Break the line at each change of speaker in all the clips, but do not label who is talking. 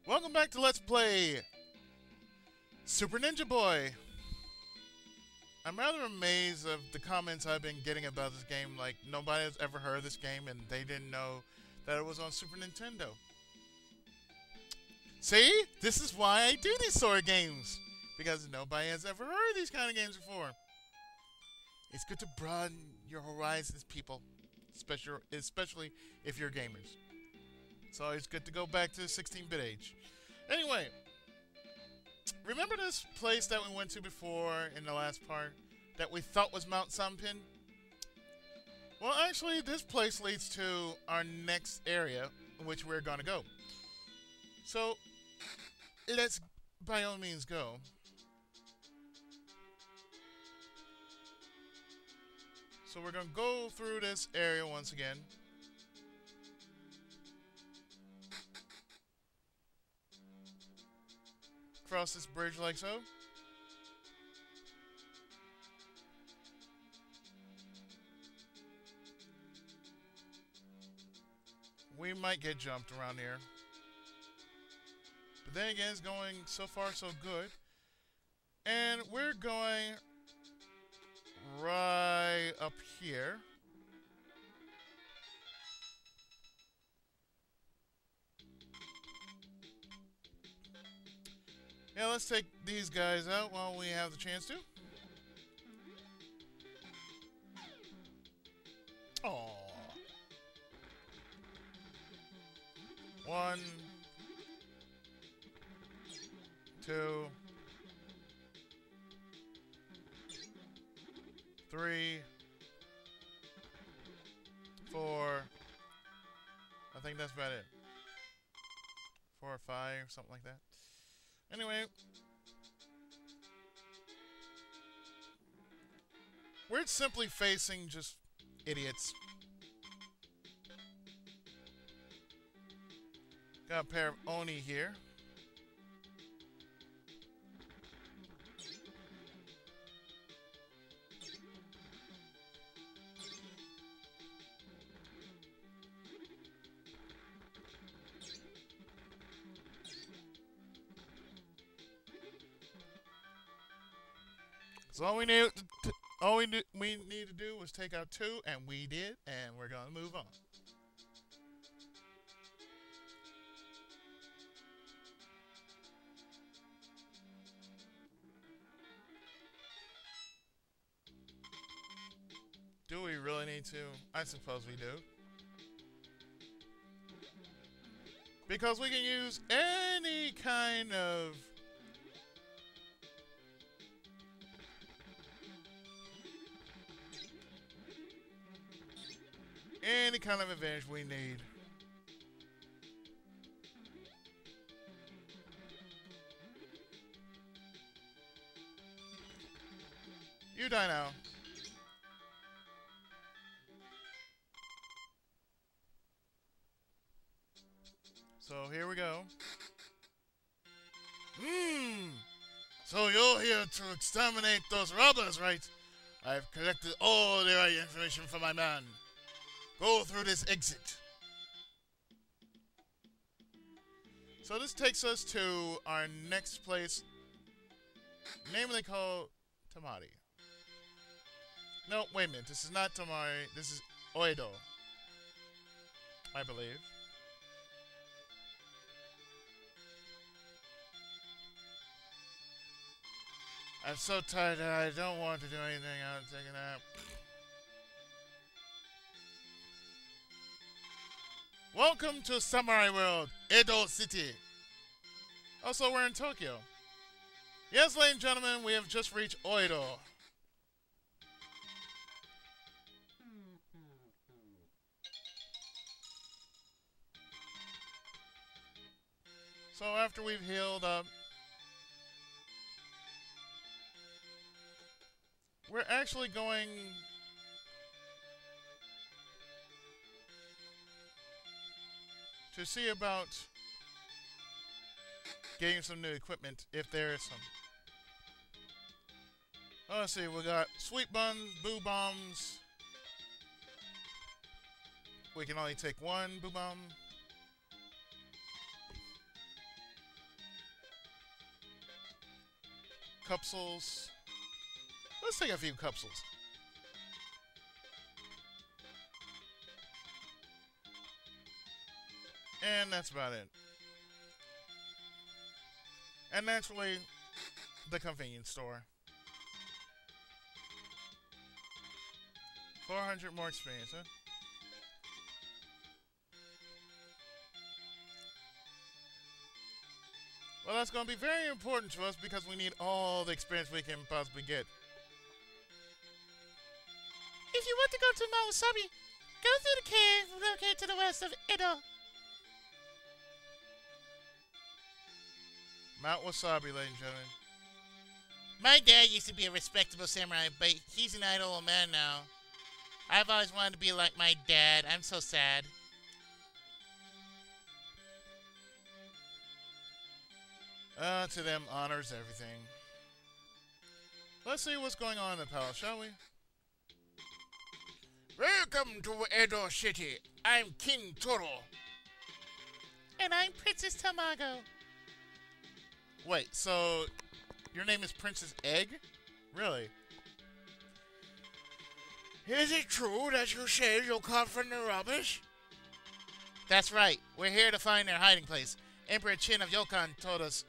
Welcome back to Let's Play Super Ninja Boy. I'm rather amazed of the comments I've been getting about this game. Like, nobody has ever heard of this game and they didn't know that it was on Super Nintendo. See? This is why I do these sort of games. Because nobody has ever heard of these kind of games before. It's good to broaden your horizons, people. Especially if you're gamers. It's always good to go back to the 16-bit age. Anyway, remember this place that we went to before in the last part that we thought was Mount Sampin? Well, actually, this place leads to our next area in which we're going to go. So, let's by all means go. So we're going to go through this area once again. Cross this bridge like so. We might get jumped around here. But then again, it's going so far so good. And we're going right up here. Yeah, let's take these guys out while we have the chance to. Aww. 1, 2, 3, 4. I think that's about it. 4 or 5, something like that. Anyway, we're simply facing just idiots. Got a pair of Oni here. So all we need to do was take out 2, and we did, and we're gonna move on. Do we really need to? I suppose we do. Because we can use any kind of advantage we need. You die now. So here we go. So you're here to exterminate those robbers, right? I've collected all the right information for my man. Go through this exit. So this takes us to our next place, namely called Tamari. No, wait a minute. This is not Tamari. This is Oedo, I believe. I'm so tired that I don't want to do anything. I'm taking a nap. Welcome to Samurai World, Edo City. Also, we're in Tokyo. Yes, ladies and gentlemen, we have just reached Oedo. So after we've healed up, we're actually going to see about getting some new equipment, if there is some. Oh, let's see, we got sweet buns, boo bombs. We can only take 1 boo bomb. capsules. Let's take a few capsules. And that's about it. And naturally, the convenience store. 400 more experience, huh? Well, that's going to be very important to us because we need all the experience we can possibly get. If you want to go to Mount Wasabi, go through the cave located to the west of Edo. Mount Wasabi, ladies and gentlemen. My dad used to be a respectable samurai, but he's an idle old man now. I've always wanted to be like my dad. I'm so sad. To them, honors everything. Let's see what's going on in the palace, shall we? Welcome to Edo City. I'm King Toro. And I'm Princess Tamago. Wait, so your name is Princess Egg? Really? Is it true that you said you come from the rubbish? That's right. We're here to find their hiding place. Emperor Chin of Yokan told us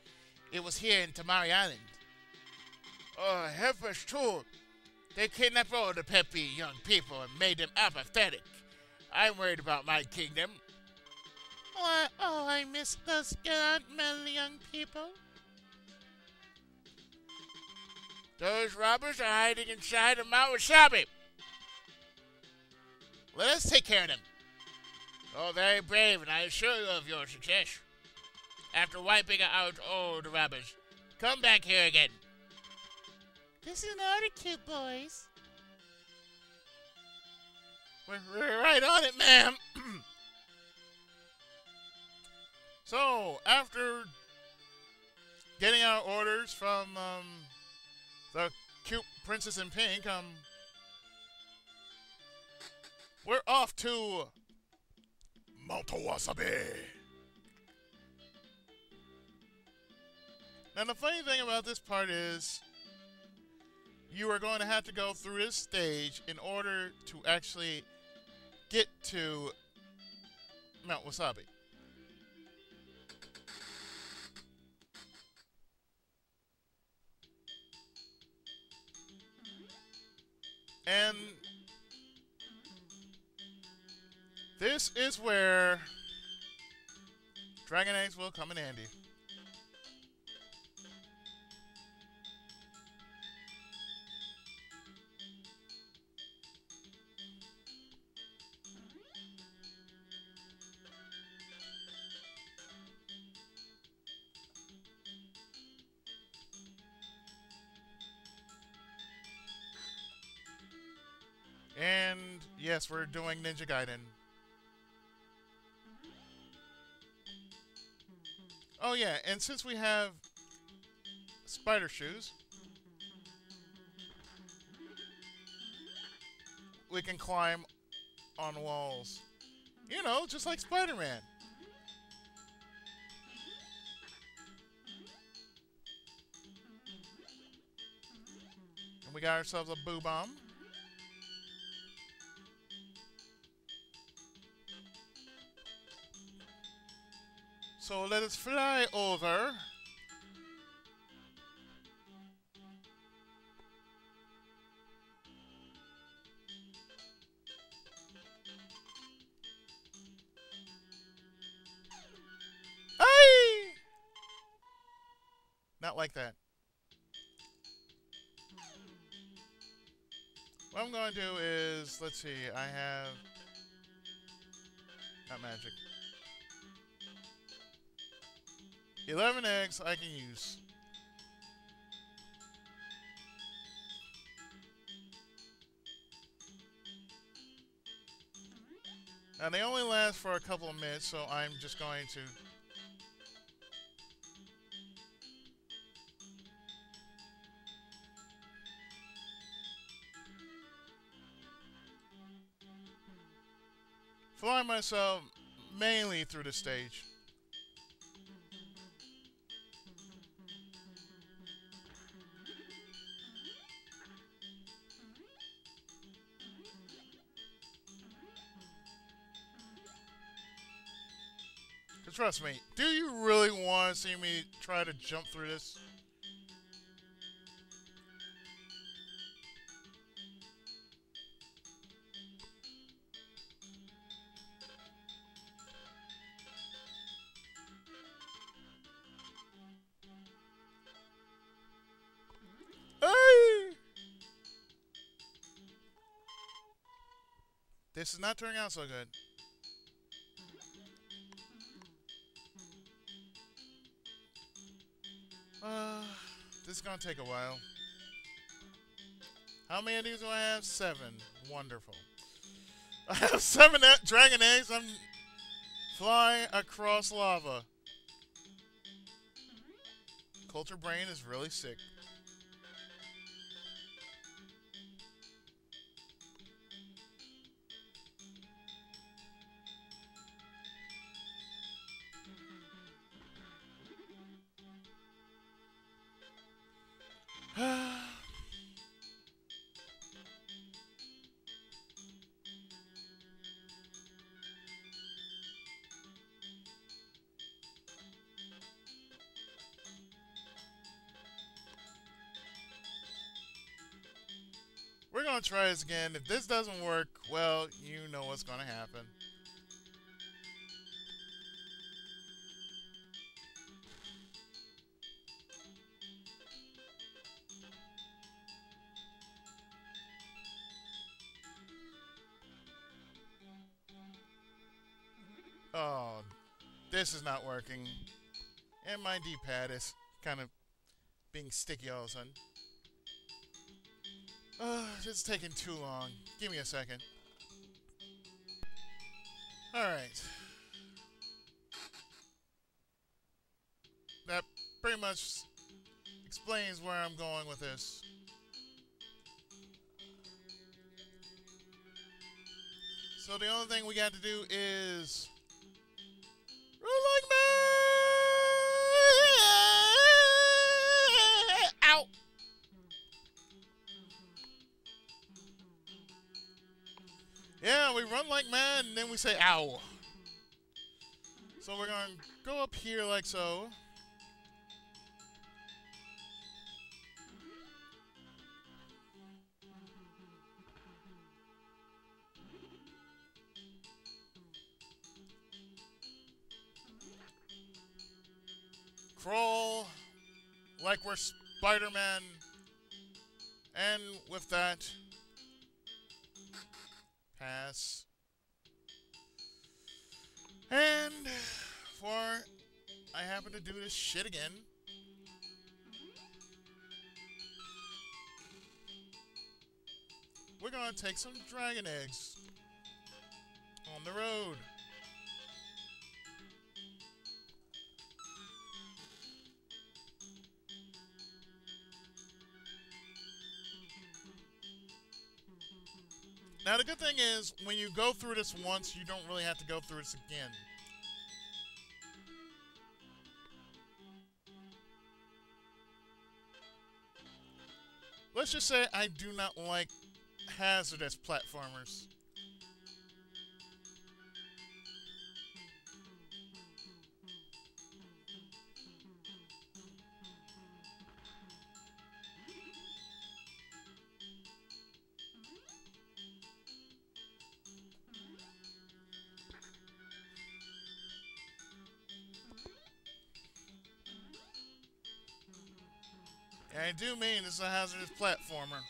it was here in Tamari Island. Oh, help us too. They kidnapped all the peppy young people and made them apathetic. I'm worried about my kingdom. Oh, I miss those gallant young people. Those robbers are hiding inside of Mount Wasabi. Let us take care of them. You're very brave, and I assure you of your success. After wiping out all the robbers, come back here again. This is an order, cute boys. We're right on it, ma'am. So, after getting our orders from the cute princess in pink, we're off to Mount Wasabi. Now, the funny thing about this part is you are going to have to go through this stage in order to actually get to Mount Wasabi. And this is where Dragon Eggs will come in handy. And yes, we're doing Ninja Gaiden. Oh yeah, and since we have spider shoes, we can climb on walls. You know, just like Spider-Man. And we got ourselves a boo bomb. So let us fly over. Aye! Not like that. What I'm going to do is, let's see, I have, not magic. 11 eggs I can use. Now they only last for a couple of minutes, so I'm just going to fly myself mainly through the stage. Trust me, do you really want to see me try to jump through this? Hey! This is not turning out so good. This is gonna take a while. How many of these do I have? 7. Wonderful. I have 7 dragon eggs. I'm flying across lava. Culture Brain is really sick. We're gonna try this again. If this doesn't work, well, you know what's gonna happen. Oh, this is not working. And my D-pad is kind of being sticky all of a sudden. This is taking too long. Give me a second. Alright. That pretty much explains where I'm going with this. So the only thing we got to do is run like mad. Ow! Yeah, we run like mad and then we say ow. So we're gonna go up here like so. Crawl like we're Spider-Man. And with that, pass. And before I happen to do this shit again, we're gonna take some dragon eggs on the road. Now the good thing is, when you go through this once, you don't really have to go through this again. Let's just say I do not like hazardous platformers. And I do mean this is a hazardous platformer.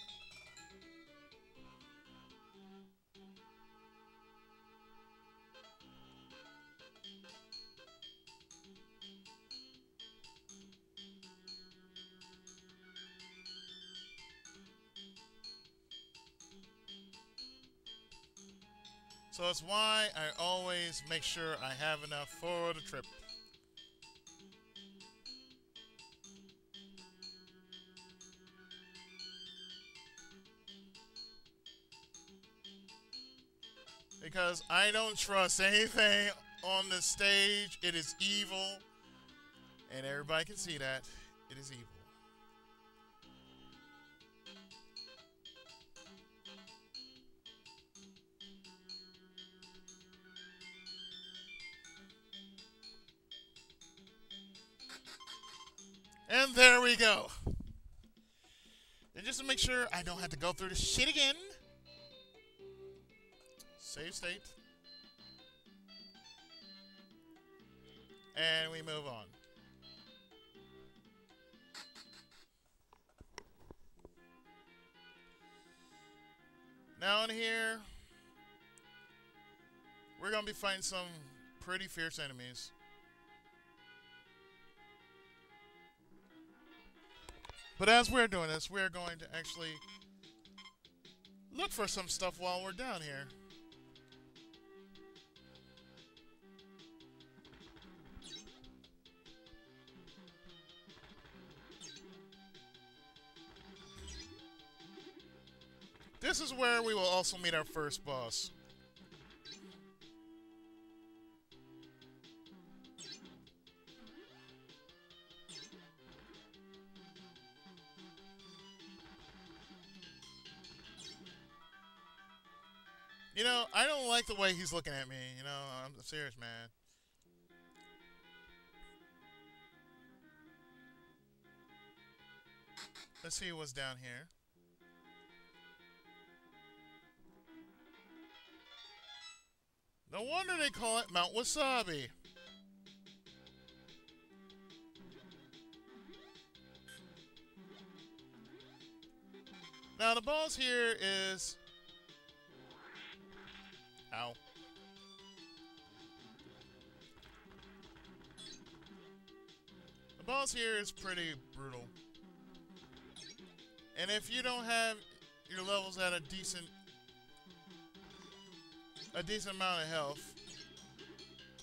So that's why I always make sure I have enough for the trip. Because I don't trust anything on the stage. It is evil. And everybody can see that. It is evil. And there we go. And just to make sure I don't have to go through this shit again. Save state. And we move on. Now in here, we're going to be fighting some pretty fierce enemies. But as we're doing this, we're going to actually look for some stuff while we're down here. This is where we will also meet our first boss. You know, I don't like the way he's looking at me. You know, I'm serious, man. Let's see what's down here. No wonder they call it Mount Wasabi. Now the boss here is... Ow. The boss here is pretty brutal. And if you don't have your levels at a decent amount of health,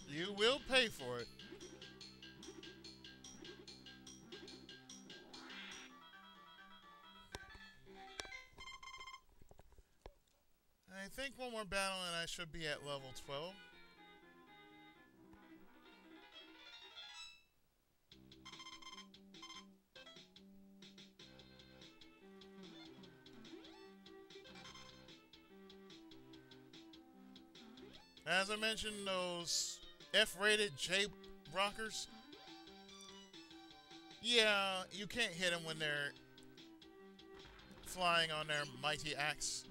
you will pay for it. I think one more battle and I should be at level 12. As I mentioned, those F-rated J-rockers, yeah, you can't hit them when they're flying on their mighty axe.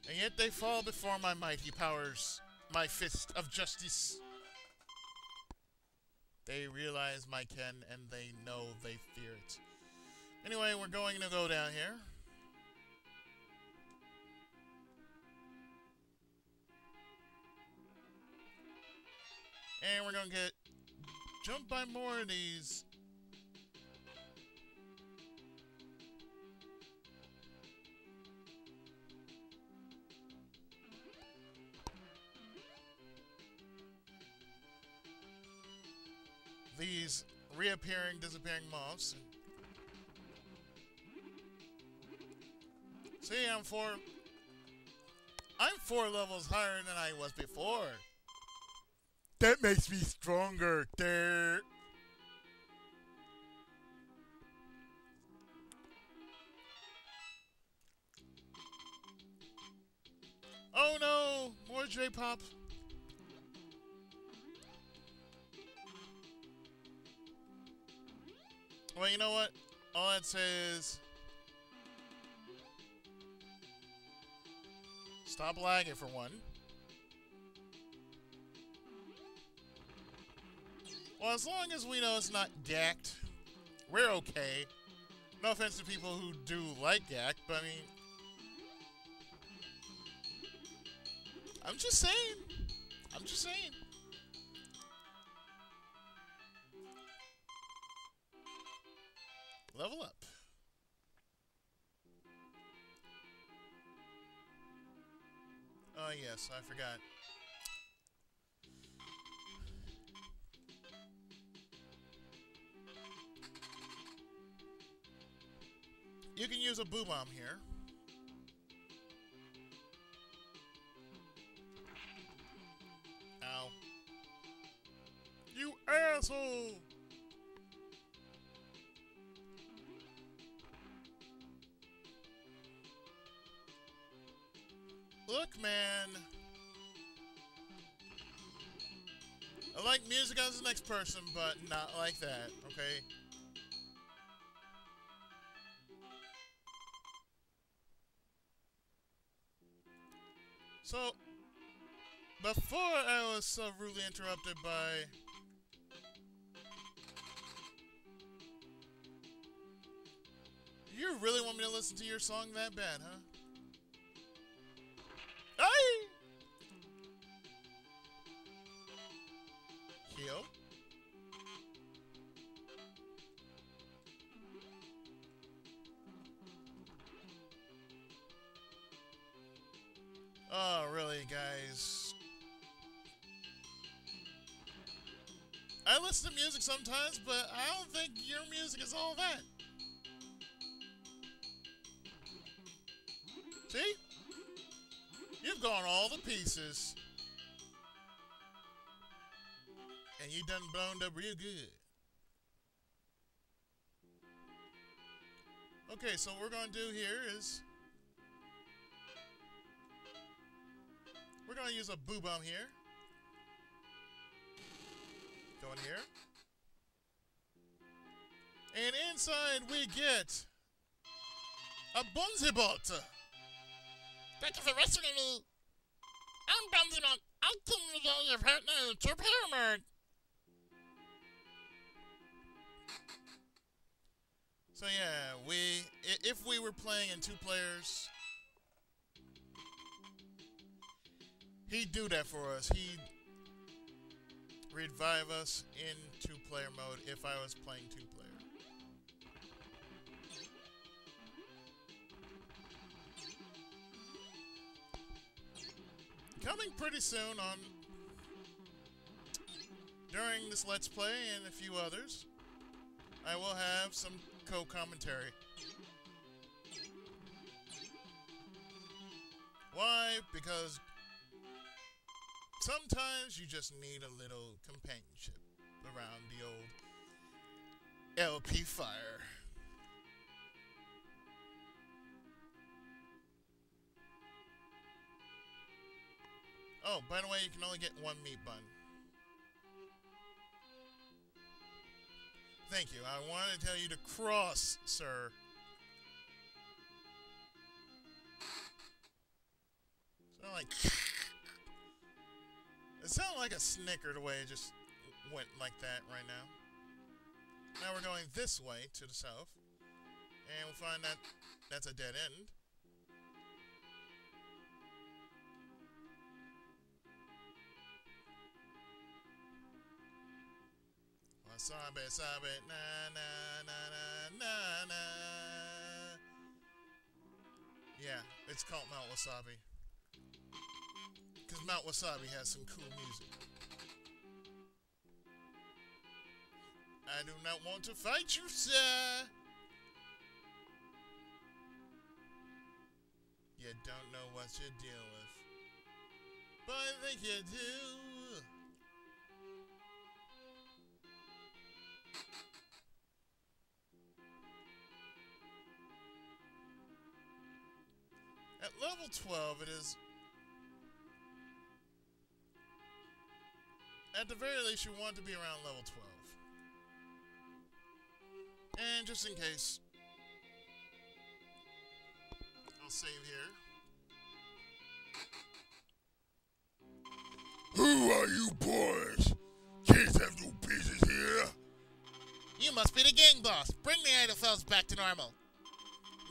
And yet they fall before my mighty powers, my fist of justice. They realize my ken and they know they fear it. Anyway, we're going to go down here. And we're going to get jumped by more of these. These reappearing, disappearing mobs. See, I'm four levels higher than I was before. That makes me stronger. There. Oh no, more J-pop. Well, you know what? All I'd say is stop lagging for one. Well, as long as we know it's not gacked, we're okay. No offense to people who do like gack, but I mean, I'm just saying. I'm just saying. Level up. Oh, yes, I forgot. You can use a boo bomb here. Ow. You asshole! Look, man. I like music as the next person, but not like that, okay? So, before I was so rudely interrupted by... You really want me to listen to your song that bad, huh? Hey! Heal. Oh, really, guys? I listen to music sometimes, but I don't think your music is all that. See? You've gone all to pieces. And you done boned up real good. Okay, so what we're going to do here is... We're going to use a boo bomb here. Go in here. And inside we get... a Bonzibot.
Thank you for rescuing me. I'm Bongo Man. I came to get your partner to Pyramid.
So yeah, if we were playing in 2 players, he'd do that for us. He'd revive us in 2-player mode if I was playing 2-player. Coming pretty soon on during this Let's Play and a few others, I will have some co-commentary. Why? Because sometimes you just need a little companionship around the old LP fire. Oh, by the way, you can only get 1 meat bun. Thank you. I wanted to tell you to cross, sir. It sounded like a snicker the way it just went like that right now. Now we're going this way to the south. And we'll find that that's a dead end. Wasabi, sabi, na na na na na na. Yeah, it's called Mount Wasabi. Because Mount Wasabi has some cool music. I do not want to fight you, sir. You don't know what you're dealing with. But I think you do. At level 12, it is... At the very least, you want to be around level 12. And just in case, I'll save here.
Who are you boys? Kids have no business here.
You must be the gang boss. Bring the idle fellas back to normal.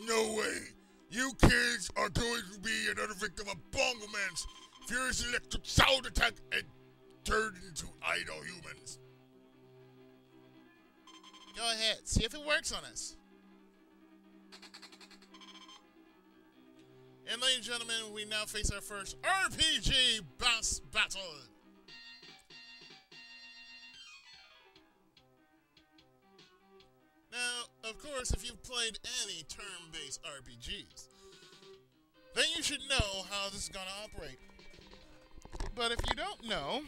No way. You kids are going to be another victim of Bongo Man's furious electric sound attack and turned into idle humans.
Go ahead, see if it works on us.
And ladies and gentlemen, we now face our first RPG boss battle. Now, of course, if you've played any turn-based RPGs, then you should know how this is going to operate. But if you don't know,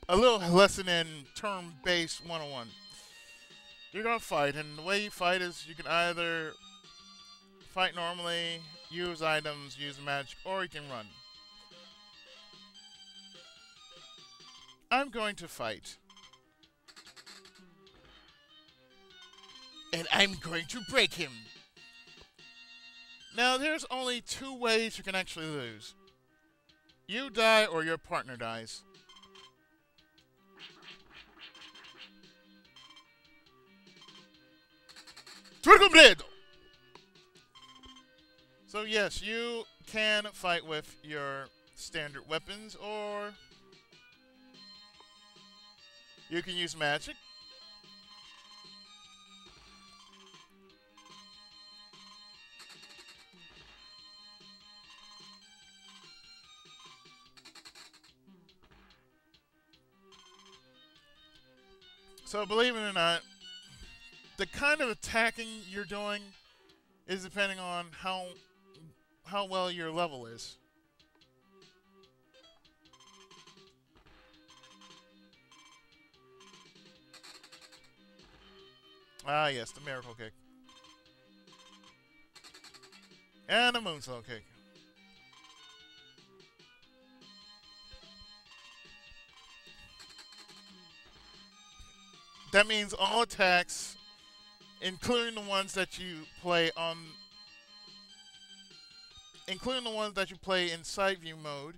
a little lesson in turn-based 101. You're going to fight, and the way you fight is you can either fight normally use items, use magic, or you can run. I'm going to fight. And I'm going to break him. Now, there's only 2 ways you can actually lose. You die or your partner dies. So yes, you can fight with your standard weapons, or you can use magic. So believe it or not, the kind of attacking you're doing is depending on how well your level is. Ah, yes, the miracle kick. And a moonsault kick. That means all attacks, including the ones that you play on, including the ones that you play in side view mode,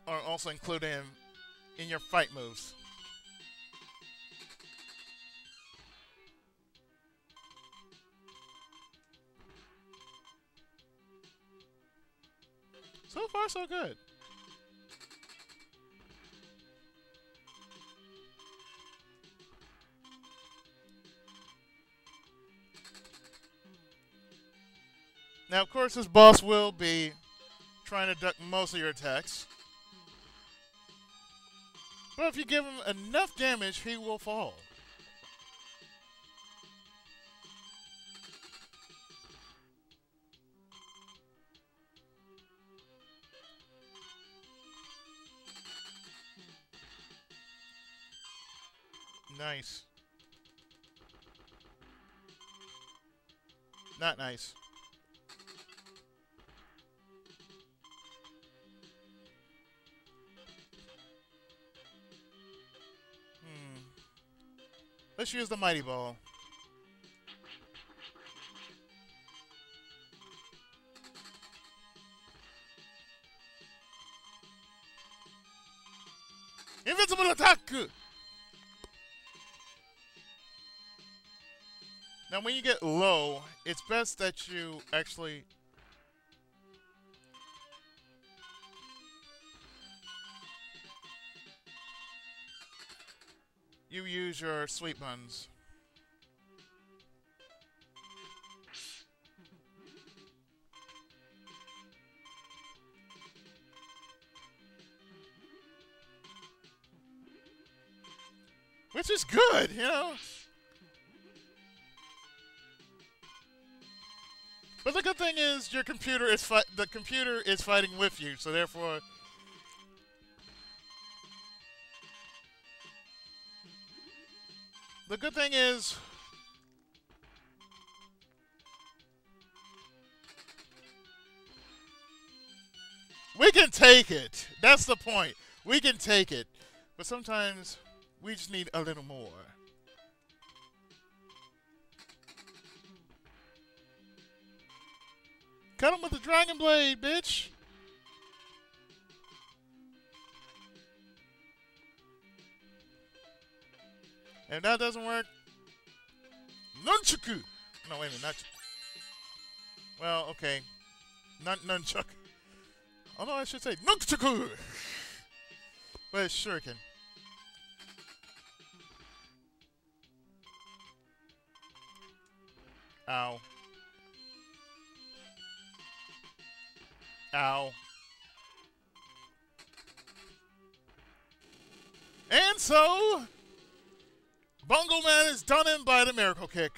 are also included in your fight moves. So far, so good. Now, of course, this boss will be trying to duck most of your attacks. But if you give him enough damage, he will fall. Nice. Not nice. Let's use the Mighty Ball. Invincible attack! Now, when you get low, it's best that you actually use your sweet buns. Which is good, you know? But the good thing is your computer is the computer is fighting with you, so therefore the good thing is we can take it. That's the point. We can take it. But sometimes we just need a little more. Cut him with the Dragon Blade, bitch! If that doesn't work, Nunchaku! No, wait a minute, not... Well, okay. Nunchuk. Oh no, I should say Nunchaku! But it's Shuriken. Ow. Ow. And so, Bongo Man is done in by the Miracle Kick.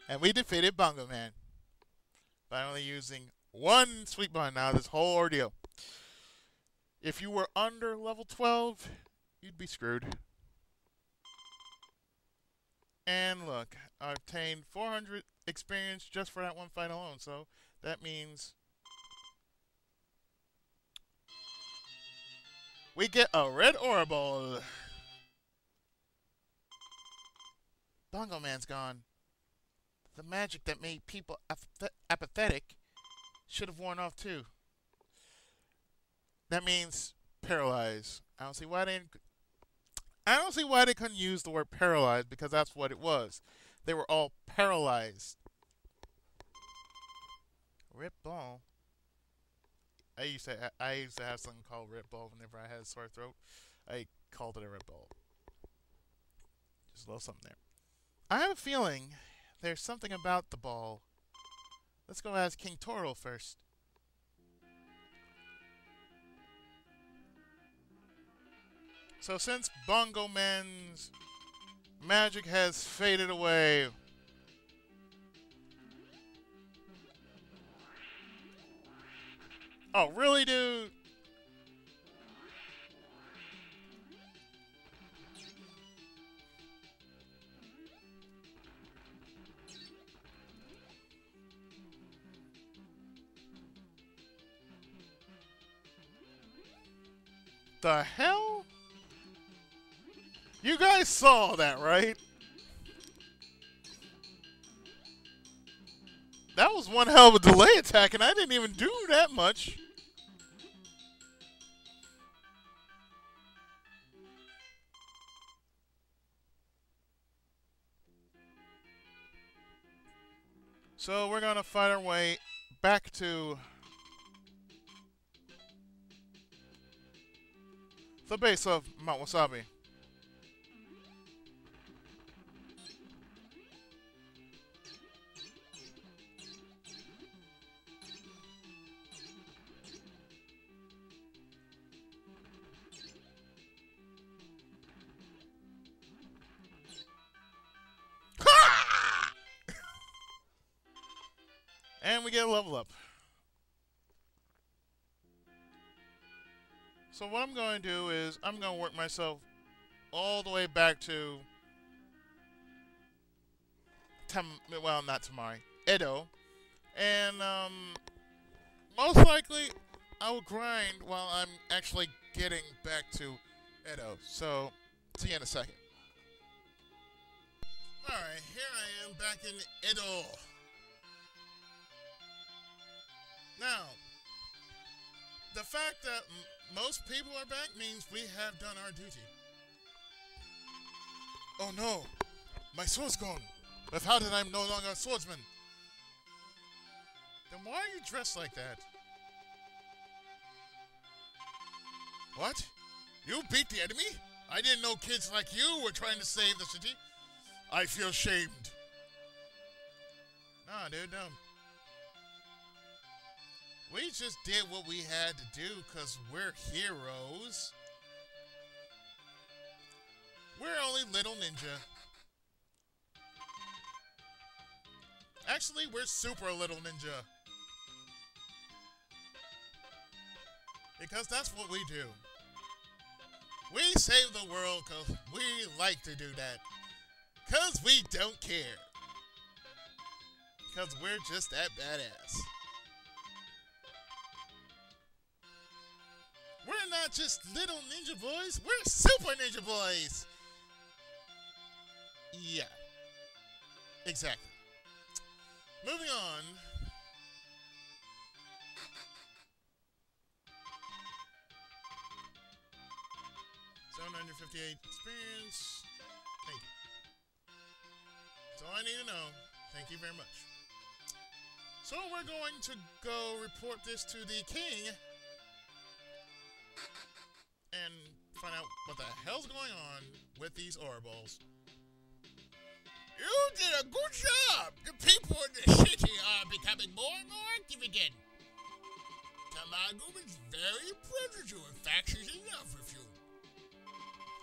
And we defeated Bongo Man by only using 1 sweet bun out of this whole ordeal. If you were under level 12, you'd be screwed. And look, I obtained 400 experience just for that one fight alone. So that means we get a red Oriball. Bongo Man's gone. The magic that made people apathetic should have worn off too. That means paralyzed. I don't see why they couldn't use the word paralyzed, because that's what it was. They were all paralyzed. Rip ball. I used to have something called rip ball whenever I had a sore throat. I called it a rip ball. Just a little something there. I have a feeling there's something about the ball. Let's go ask King Toro first. So since Bongo Man's magic has faded away, oh really, dude? The hell? You guys saw that, right? That was one hell of a delay attack, and I didn't even do that much. So we're gonna fight our way back to the base of Mount Wasabi. And we get a level up. So what I'm going to do is I'm going to work myself all the way back to well, not Tamari, Edo, and most likely I will grind while I'm actually getting back to Edo. So see you in a second. All right, here I am back in Edo. Now, the fact that most people are back means we have done our duty. Oh no, my sword's gone. But how did I no longer a swordsman? Then why are you dressed like that? What? You beat the enemy? I didn't know kids like you were trying to save the city. I feel shamed. Nah, dude, no. We just did what we had to do because we're heroes. We're only little ninja. Actually, we're super little ninja. Because that's what we do. We save the world because we like to do that. Because we don't care. Because we're just that badass. We're not just little ninja boys, we're super ninja boys! Yeah. Exactly. Moving on. $758 experience. Thank you. That's all I need to know. Thank you very much. So we're going to go report this to the king and find out what the hell's going on with these Oriballs.
You did a good job. The people in the city are becoming more and more active. Tamago is very proud of you. In fact, she's in love with you.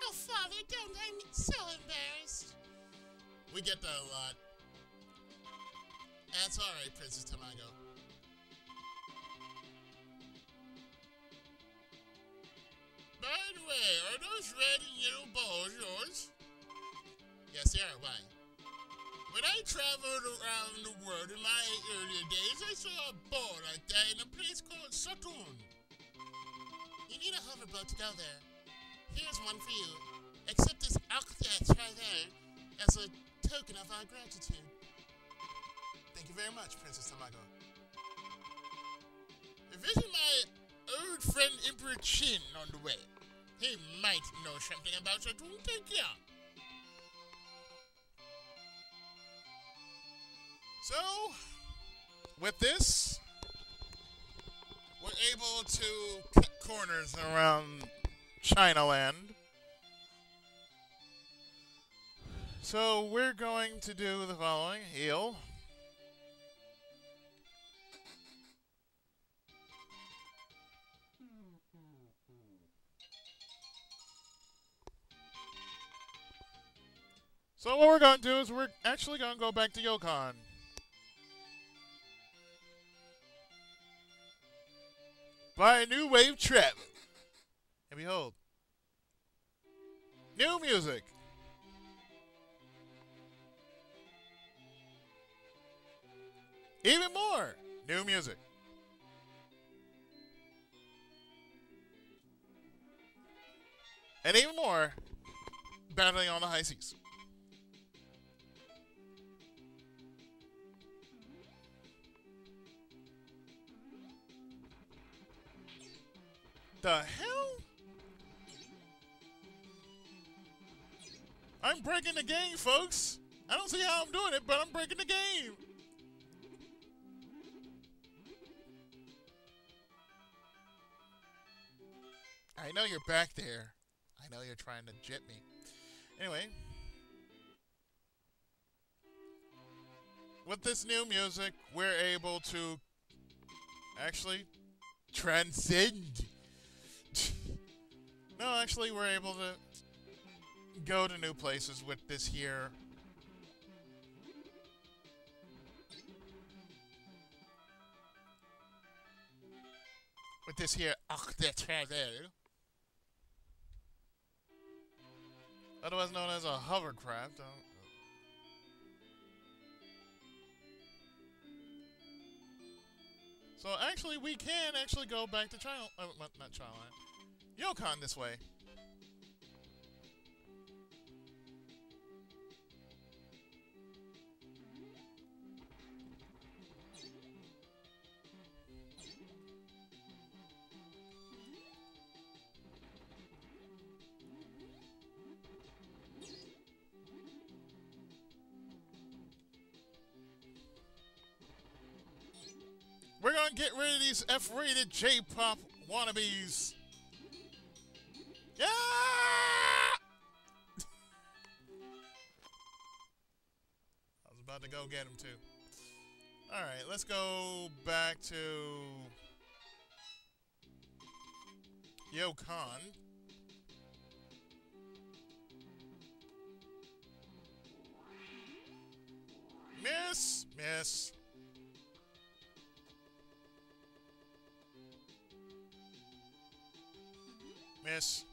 Oh, Father, don't. I'm so embarrassed.
We get that a lot. That's alright, Princess Tamago.
By the way, are those red and yellow balls yours?
Yes, they are. Why?
When I traveled around the world in my earlier days, I saw a ball like that in a place called Saturn.
You need a hoverboat to go there. Here's one for you. Accept this octet right there as a token of our gratitude.
Thank you very much, Princess Tamago.
Visit my old friend Emperor Chin on the way. He might know something about Saturn. Take care.
So, with this, we're able to cut corners around Chinaland. So, we're going to do the following. Heal. So what we're going to do is we're actually going to go back to Yokon. By a new wave travel. And behold. New music. Even more. New music. And even more. Battling on the high seas. The hell? I'm breaking the game, folks. I don't see how I'm doing it, but I'm breaking the game. I know you're back there. I know you're trying to jit me. Anyway. With this new music, we're able to actually transcend. No, actually, we're able to go to new places with this here. With this here octatravel. Otherwise known as a hovercraft. So actually, we can actually go back to China. Not China. Yokon this way. We're gonna get rid of these F-rated J-pop wannabes. Yeah! I was about to go get him too. Alright, let's go back to Yokon. Miss! Miss. Miss.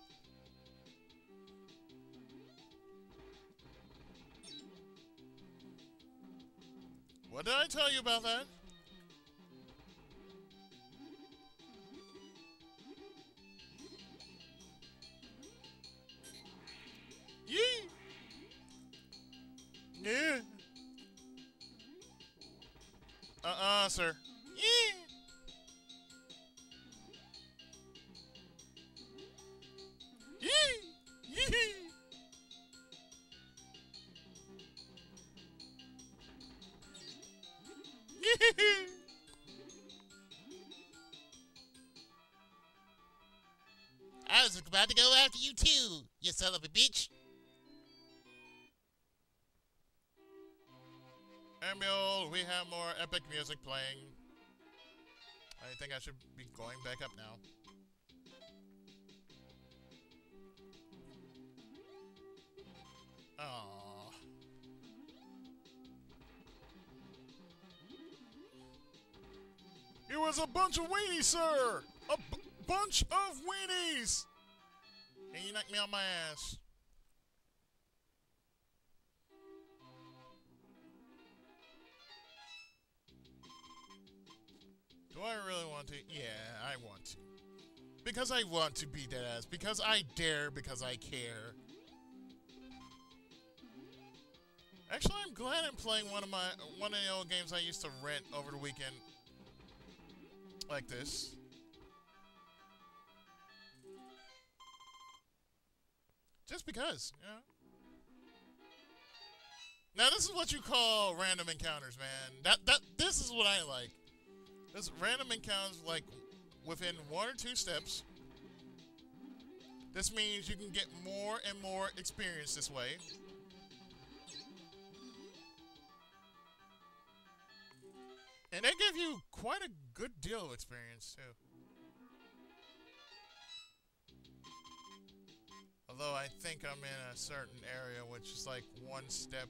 What did I tell you about that? Yee! Yeah. Sir. Yee! Yee! Yee!
I was about to go after you too, you son of a bitch.
Emil, we have more epic music playing. I think I should be going back up now. Aww. It was a bunch of weenies, sir! A bunch of weenies! And you knocked me on my ass. I really want to? Yeah, I want to. Because I want to beat that ass. Because I dare. Because I care. Actually, I'm glad I'm playing one of the old games I used to rent over the weekend. Like this. Just because, you know. Now this is what you call random encounters, man. This is what I like. This random encounters, like within 1 or 2 steps. This means you can get more and more experience this way. And they give you quite a good deal of experience, too. Although I think I'm in a certain area which is like 1 step.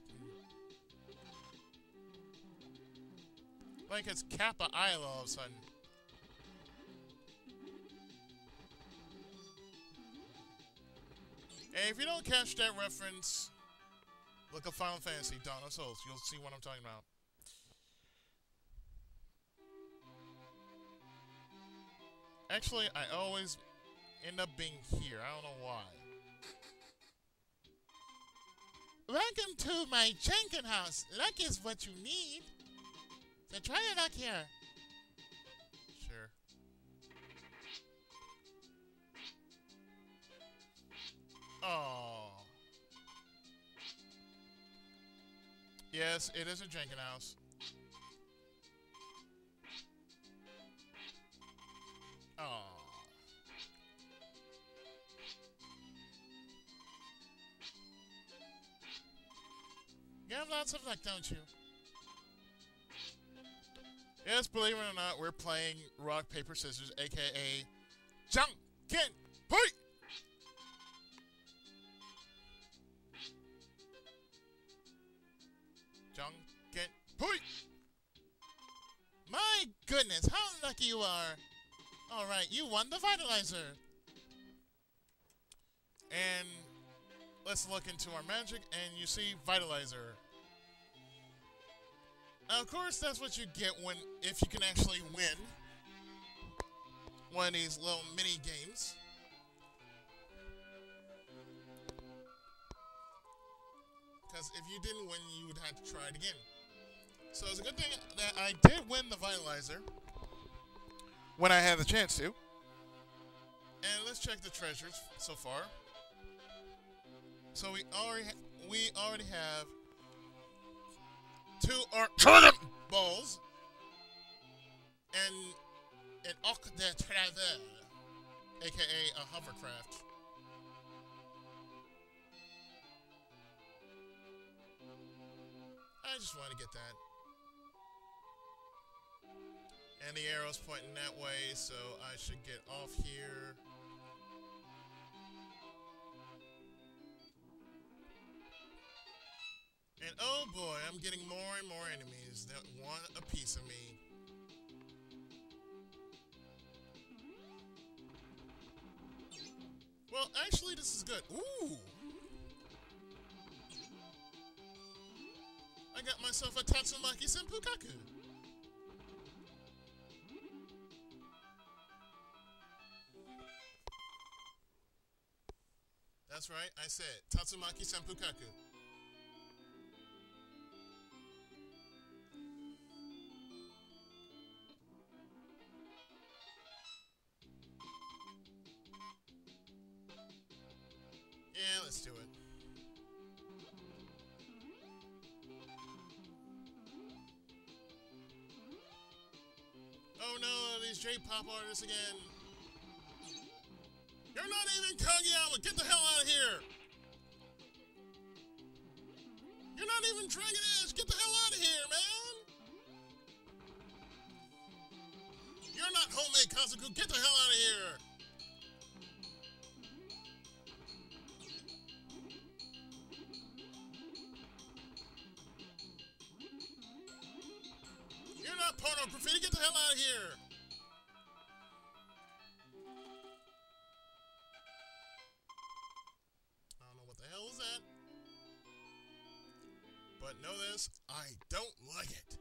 Like it's Kappa Isle all of a sudden. Hey, if you don't catch that reference, look up Final Fantasy Dawn of Souls. You'll see what I'm talking about. Actually, I always end up being here. I don't know why.
Welcome to my Jenkin house. Luck is what you need. So try your luck here.
Sure. Oh. Yes, it is a Jenkin house. Oh. You have lots of luck, don't you? Yes, believe it or not, we're playing rock, paper, scissors, aka Junkin Poi! Junkin Poi!
My goodness, how lucky you are. Alright, you won the Vitalizer.
And let's look into our magic, and you see Vitalizer. Now, of course, that's what you get if you can actually win one of these little mini games. Because if you didn't win, you would have to try it again. So it's a good thing that I did win the Vitalizer when I had the chance to. And let's check the treasures so far. So we already have 2 Arcturus balls and an Oedo City, aka a hovercraft. I just want to get that. And the arrow's pointing that way, so I should get off here. And oh boy, I'm getting more and more enemies that want a piece of me. Well, actually, this is good. Ooh! I got myself a Tatsumaki Senpukaku. That's right, I said Tatsumaki Senpukaku. Yeah, let's do it. Oh no, these J-pop artists again. You're not even Kageyama! Get the hell out of here! You're not even Dragon Edge! Get the hell out of here, man! You're not Homemade Kazuku! Get the hell out of here! You're not Porno Graffiti! Get the hell out of here! But know this, I don't like it.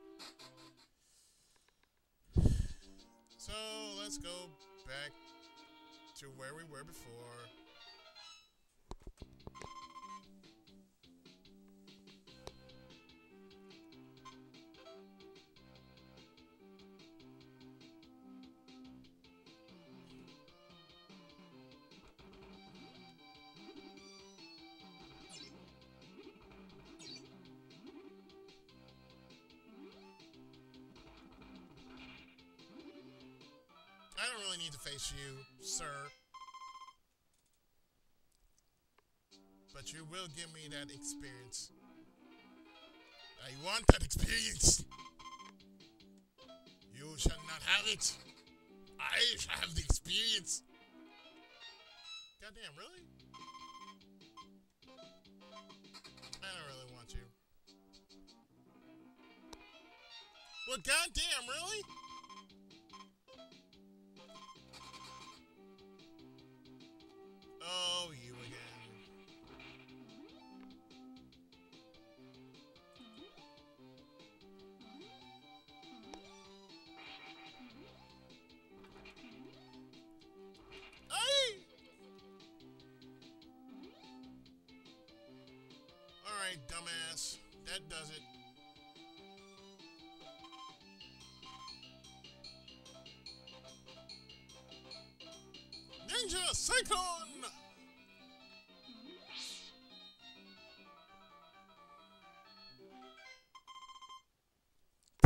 So let's go back to where we were before. I don't really need to face you, sir. But you will give me that experience. I want that experience. You shall not have it. I shall have the experience. Goddamn, really? I don't really want you. Well, goddamn, really? Oh, you again. Aye! Alright, dumbass. That does it. Ninja Cyclone!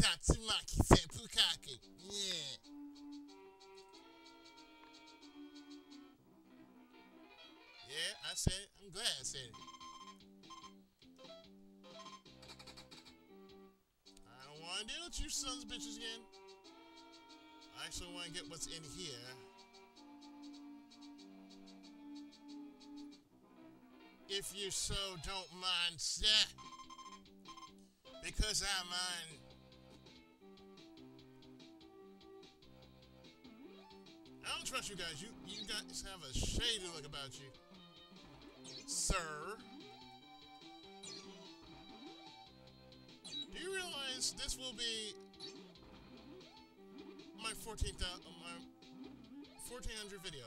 Tatsumaki Senpukake. Yeah. Yeah, I said it. I'm glad I said it. I don't want to deal with you sons of bitches again. I actually want to get what's in here. If you so don't mind, sir. Because I mind. I don't trust you guys. You guys have a shady look about you. Sir. Do you realize this will be my 1400 video?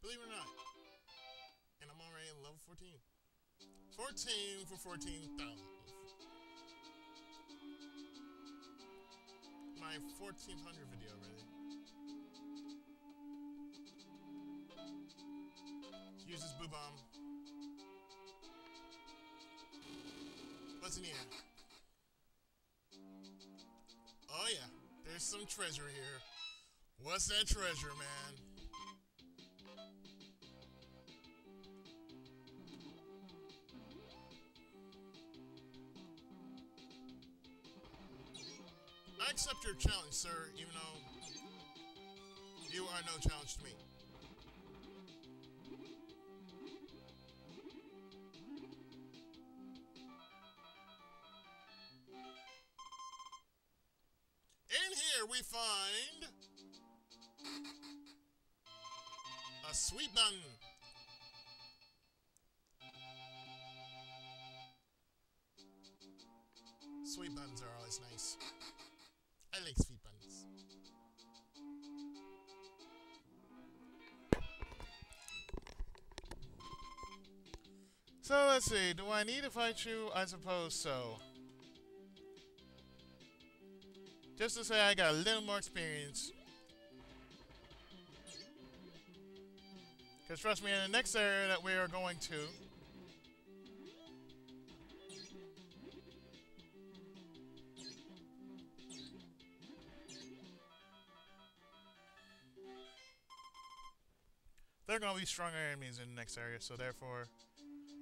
Believe it or not. And I'm already at level 14. 14 for 14,000. My 1400 video, really. Let's use this boo bomb. What's in here? Oh yeah, there's some treasure here. What's that treasure, man? I accept your challenge, sir, even though you are no challenge to me. In here we find a sweet bun. Sweet buns are always nice. I like sweet buns. So let's see, do I need to fight you? I suppose so. Just to say I got a little more experience. Because trust me, in the next area that we are going to, there are going to be stronger enemies in the next area, so therefore,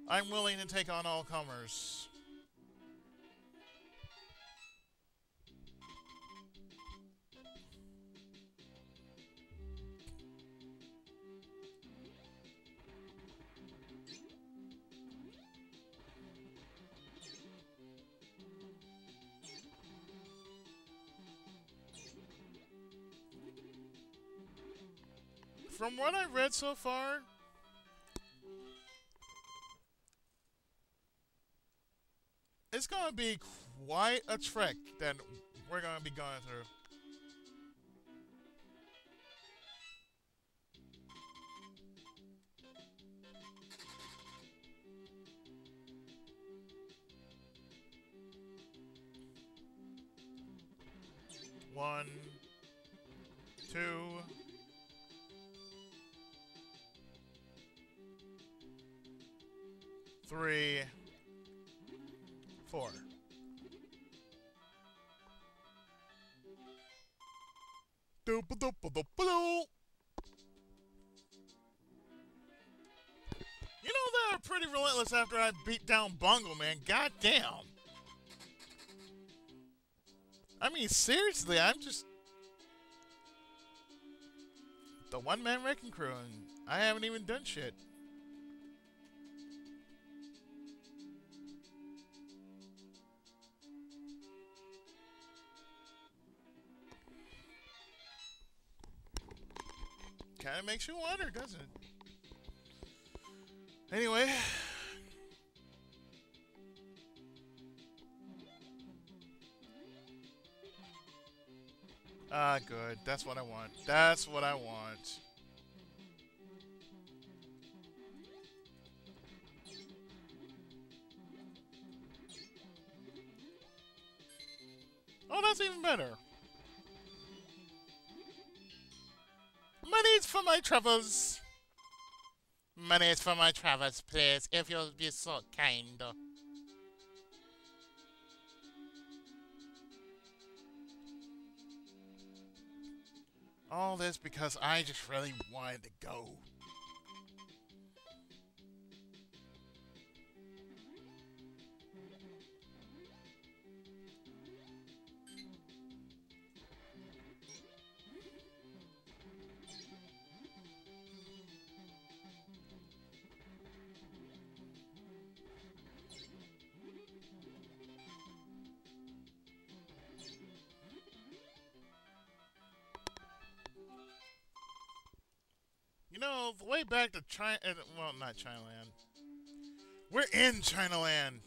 I'm willing to take on all comers. From what I've read so far, it's going to be quite a trek that we're going to be going through. 1, 2, 3, 4. Doop-a-doop-a-doop-a-doo. You know, they're pretty relentless after I beat down Bongo Man. Goddamn. I mean, seriously, I'm just the one-man wrecking crew, and I haven't even done shit. Kind of makes you wonder, doesn't it? Anyway. Ah, good. That's what I want. That's what I want. Oh, that's even better. Money's for my troubles. Money's for my troubles, please, if you'll be so kind. All this because I just really wanted to go. You know, the way back to China, well, not Chinaland. We're in Chinaland.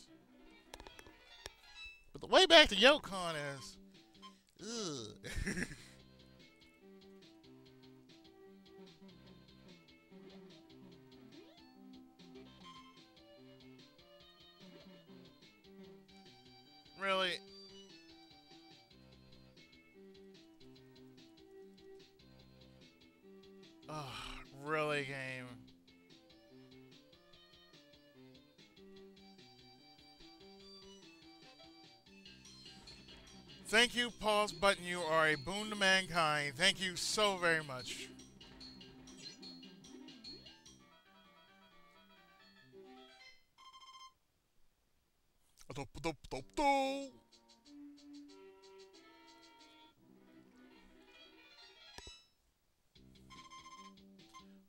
But the way back to Yokon is, ugh. Really? Oh, really, game? Thank you, pause button. You are a boon to mankind. Thank you so very much.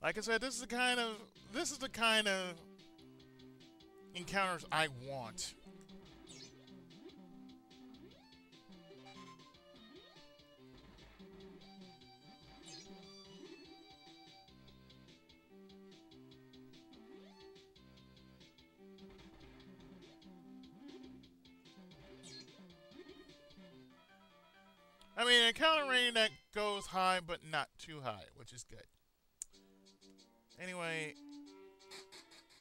Like I said, this is the kind of encounters I want. I mean, an encounter rating that goes high, but not too high, which is good. Anyway,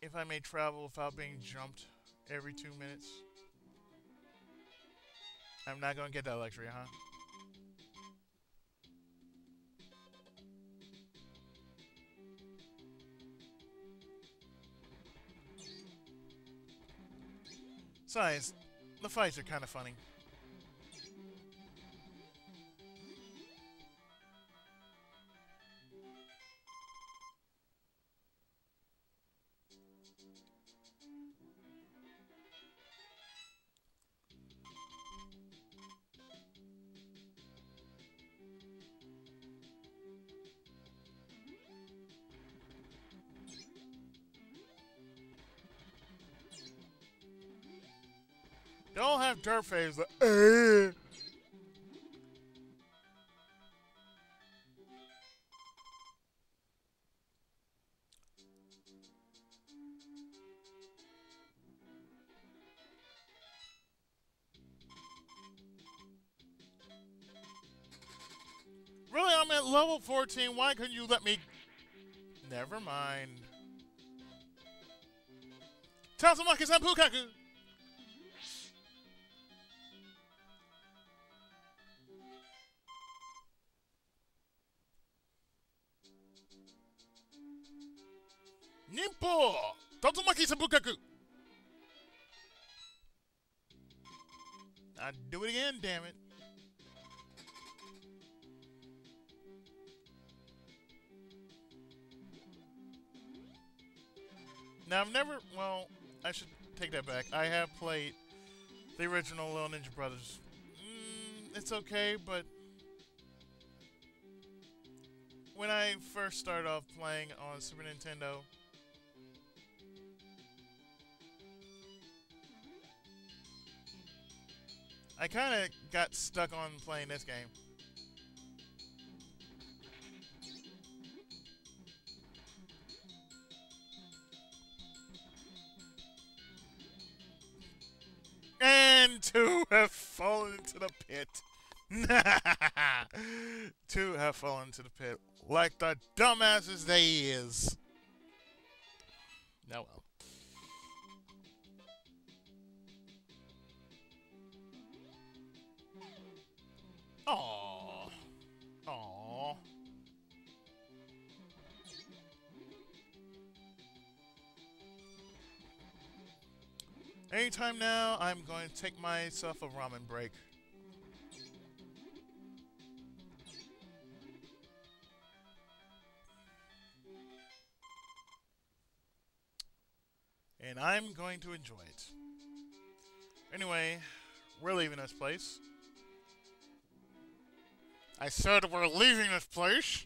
if I may travel without being jumped every 2 minutes, I'm not going to get that luxury, huh? Besides, the fights are kind of funny. They all have dirt face. Like, really, I'm at level 14. Why couldn't you let me? Never mind. Tatsumaki-san Pukaku. Nimpo! Totsumaki Sabukaku! I'd do it again, damn it. Now, I've never... Well, I should take that back. I have played the original Little Ninja Brothers. It's okay, but... When I first started off playing on Super Nintendo... I kind of got stuck on playing this game. And two have fallen into the pit. Two have fallen into the pit. Like the dumbasses they is. Oh well. Aww. Aww. Anytime now, I'm going to take myself a ramen break. And I'm going to enjoy it. Anyway, we're leaving this place. I said we're leaving this place.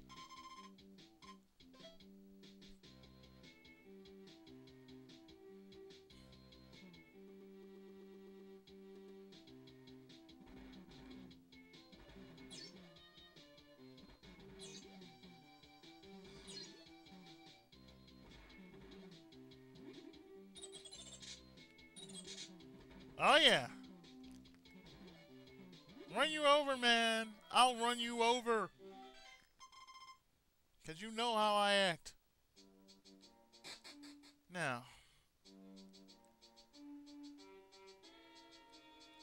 Oh yeah. Run you over, man. I'll run you over. 'Cause you know how I act. Now,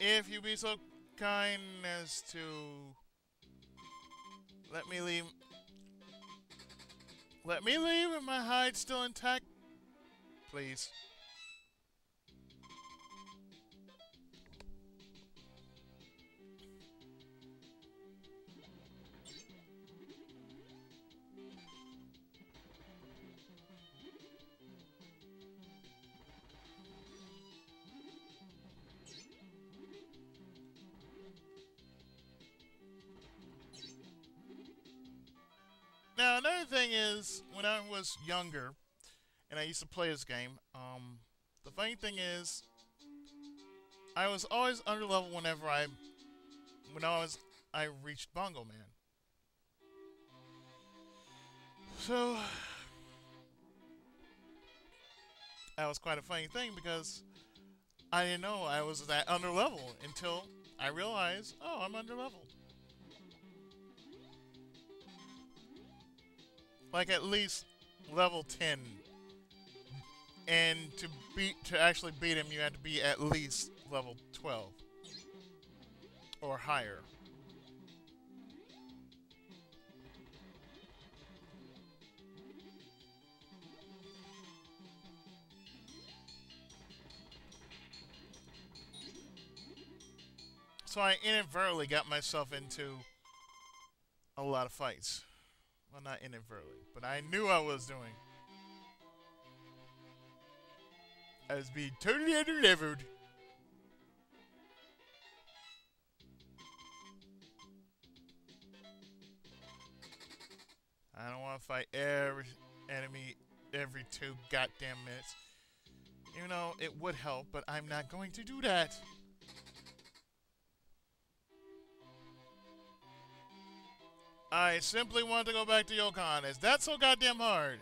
if you be so kind as to let me leave and my hide still intact, please. Now, another thing is, when I was younger, and I used to play this game, the funny thing is, I was always under level whenever I reached Bongo Man. So, that was quite a funny thing because I didn't know I was that under level until I realized, oh, I'm under leveled. Like at least level 10. And to actually beat him, you had to be at least level 12 or higher. So I inadvertently got myself into a lot of fights. Well, not inadvertently, but I knew I was doing. I was being totally underleveled. I don't want to fight every enemy every 2 goddamn minutes. You know, it would help, but I'm not going to do that. I simply want to go back to Yokon. Is that so goddamn hard?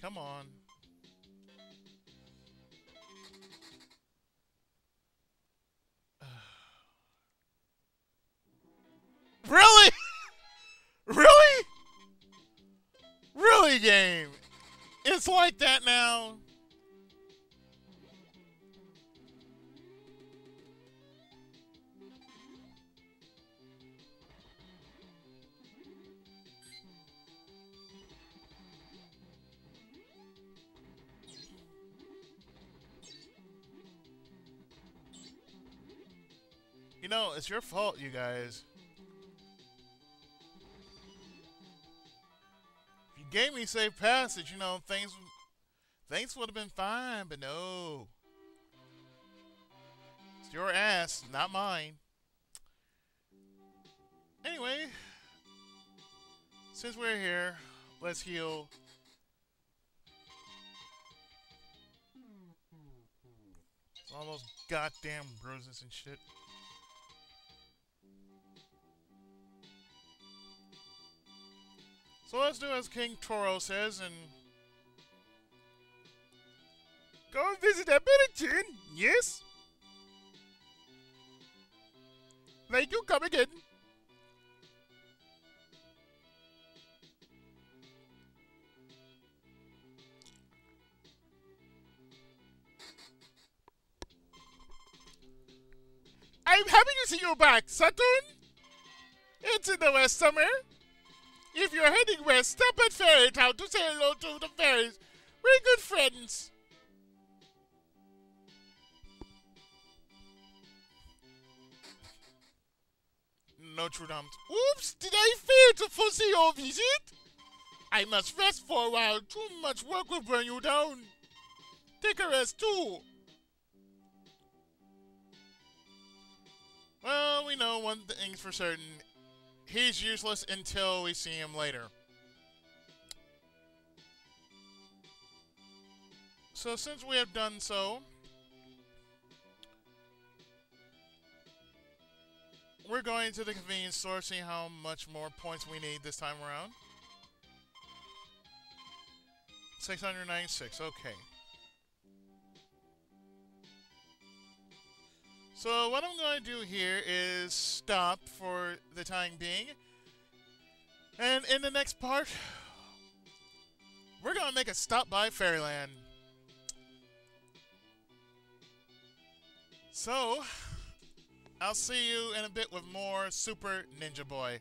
Come on. Really? Really? Really, game? It's like that now? You know, it's your fault, you guys. If you gave me safe passage, you know, things would have been fine, but no. It's your ass, not mine. Anyway, since we're here, let's heal. All those goddamn bruises and shit. So let's do as King Toro says and go visit that village. Yes? Like you come again. I'm happy to see you back, Saturn. It's in the west somewhere. If you're heading west, stop at Fairy Town to say hello to the fairies. We're good friends. Notre Dame. Oops, did I fail to foresee your visit? I must rest for a while. Too much work will burn you down. Take a rest too. Well, we know one thing's for certain. He's useless until we see him later. So since we have done so, we're going to the convenience store, see how much more points we need this time around. 696, okay. So what I'm going to do here is stop for the time being. And in the next part, we're going to make a stop by Fairyland. So, I'll see you in a bit with more Super Ninja Boy.